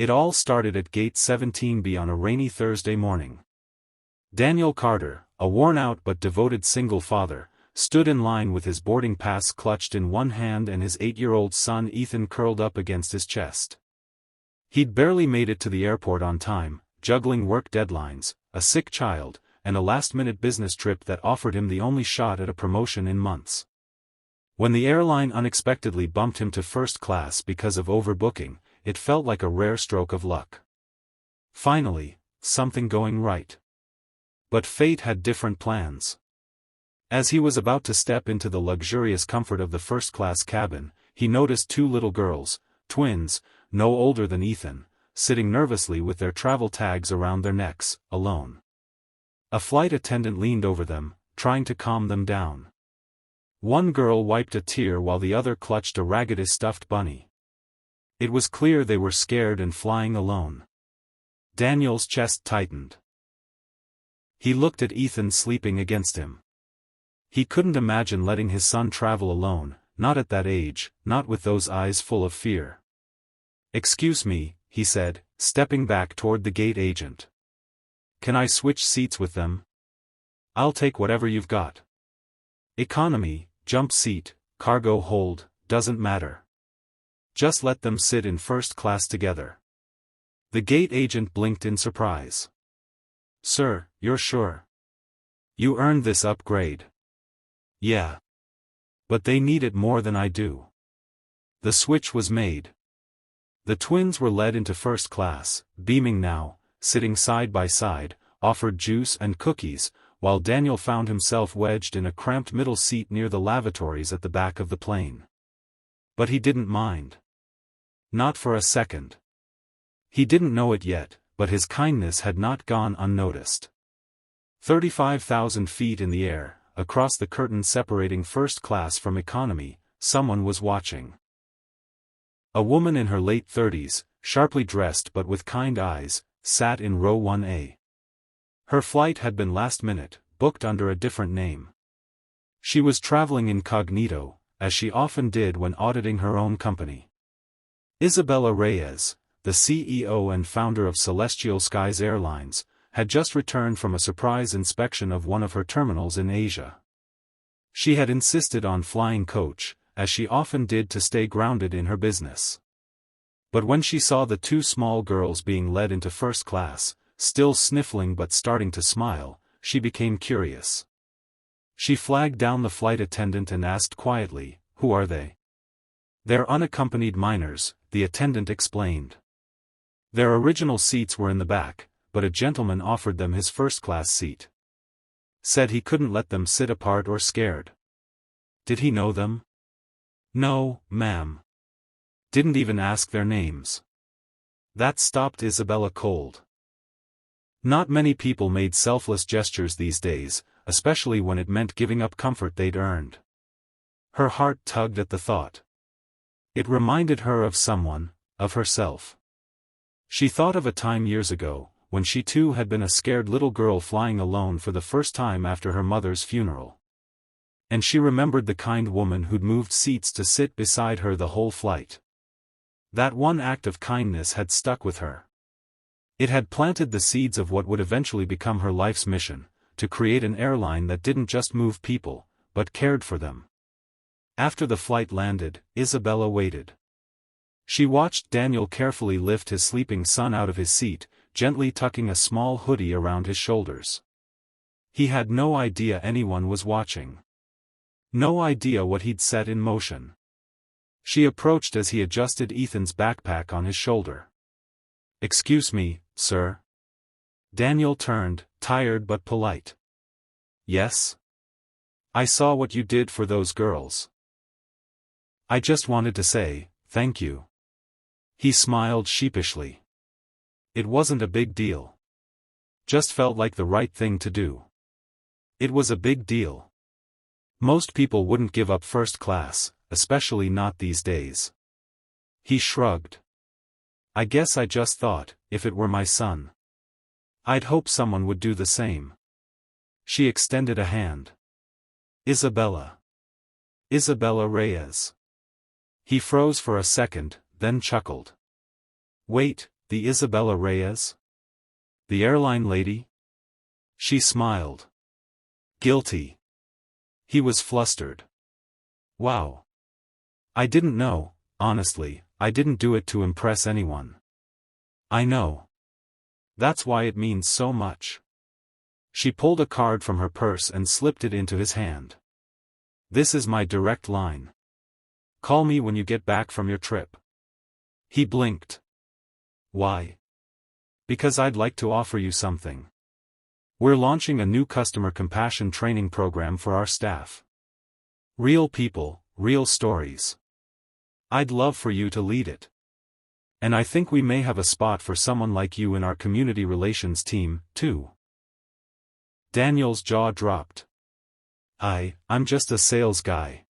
It all started at Gate 17B on a rainy Thursday morning. Daniel Carter, a worn-out but devoted single father, stood in line with his boarding pass clutched in one hand and his 8-year-old son Ethan curled up against his chest. He'd barely made it to the airport on time, juggling work deadlines, a sick child, and a last-minute business trip that offered him the only shot at a promotion in months. When the airline unexpectedly bumped him to first class because of overbooking, it felt like a rare stroke of luck. Finally, something going right. But fate had different plans. As he was about to step into the luxurious comfort of the first-class cabin, he noticed two little girls, twins, no older than Ethan, sitting nervously with their travel tags around their necks, alone. A flight attendant leaned over them, trying to calm them down. One girl wiped a tear while the other clutched a ragged stuffed bunny. It was clear they were scared and flying alone. Daniel's chest tightened. He looked at Ethan sleeping against him. He couldn't imagine letting his son travel alone, not at that age, not with those eyes full of fear. "Excuse me," he said, stepping back toward the gate agent. "Can I switch seats with them? I'll take whatever you've got. Economy, jump seat, cargo hold, doesn't matter. Just let them sit in first class together." The gate agent blinked in surprise. "Sir, you're sure? You earned this upgrade." "Yeah. But they need it more than I do." The switch was made. The twins were led into first class, beaming now, sitting side by side, offered juice and cookies, while Daniel found himself wedged in a cramped middle seat near the lavatories at the back of the plane. But he didn't mind. Not for a second. He didn't know it yet, but his kindness had not gone unnoticed. 35,000 feet in the air, across the curtain separating first class from economy, someone was watching. A woman in her late 30s, sharply dressed but with kind eyes, sat in row 1A. Her flight had been last minute, booked under a different name. She was traveling incognito, as she often did when auditing her own company. Isabella Reyes, the CEO and founder of Celestial Skies Airlines, had just returned from a surprise inspection of one of her terminals in Asia. She had insisted on flying coach, as she often did to stay grounded in her business. But when she saw the two small girls being led into first class, still sniffling but starting to smile, she became curious. She flagged down the flight attendant and asked quietly, "Who are they?" "They're unaccompanied minors," the attendant explained. Their original seats were in the back, but a gentleman offered them his first-class seat. Said he couldn't let them sit apart or scared. Did he know them? "No, ma'am." Didn't even ask their names. That stopped Isabella cold. Not many people made selfless gestures these days, especially when it meant giving up comfort they'd earned. Her heart tugged at the thought. It reminded her of someone, of herself. She thought of a time years ago, when she too had been a scared little girl flying alone for the first time after her mother's funeral. And she remembered the kind woman who'd moved seats to sit beside her the whole flight. That one act of kindness had stuck with her. It had planted the seeds of what would eventually become her life's mission, to create an airline that didn't just move people, but cared for them. After the flight landed, Isabella waited. She watched Daniel carefully lift his sleeping son out of his seat, gently tucking a small hoodie around his shoulders. He had no idea anyone was watching. No idea what he'd set in motion. She approached as he adjusted Ethan's backpack on his shoulder. "Excuse me, sir." Daniel turned, tired but polite. "Yes? I saw what you did for those girls. I just wanted to say, thank you." He smiled sheepishly. It wasn't a big deal. Just felt like the right thing to do. It was a big deal. Most people wouldn't give up first class, especially not these days. He shrugged. "I guess I just thought, if it were my son, I'd hope someone would do the same." She extended a hand. "Isabella. Isabella Reyes." He froze for a second, then chuckled. "Wait," The Isabella Reyes? The airline lady? She smiled. Guilty. He was flustered. Wow. I didn't know, honestly, I didn't do it to impress anyone. I know. That's why it means so much. She pulled a card from her purse and slipped it into his hand. This is my direct line. Call me when you get back from your trip. He blinked. Why? Because I'd like to offer you something. We're launching a new customer compassion training program for our staff. Real people, real stories. I'd love for you to lead it. And I think we may have a spot for someone like you in our community relations team, too. Daniel's jaw dropped. I'm just a sales guy.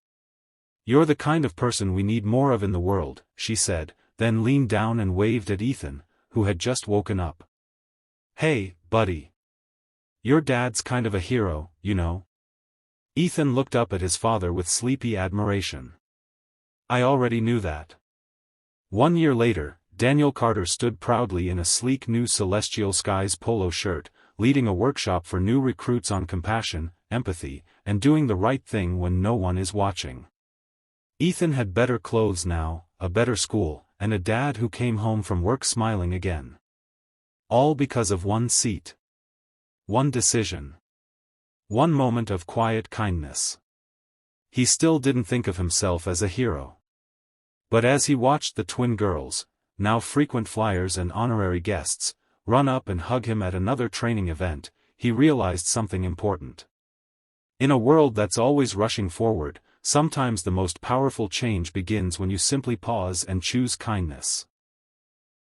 You're the kind of person we need more of in the world, she said, then leaned down and waved at Ethan, who had just woken up. Hey, buddy. Your dad's kind of a hero, you know. Ethan looked up at his father with sleepy admiration. I already knew that. 1 year later, Daniel Carter stood proudly in a sleek new Celestial Skies polo shirt, leading a workshop for new recruits on compassion, empathy, and doing the right thing when no one is watching. Ethan had better clothes now, a better school, and a dad who came home from work smiling again. All because of one seat. One decision. One moment of quiet kindness. He still didn't think of himself as a hero. But as he watched the twin girls, now frequent flyers and honorary guests, run up and hug him at another training event, he realized something important. In a world that's always rushing forward, sometimes the most powerful change begins when you simply pause and choose kindness.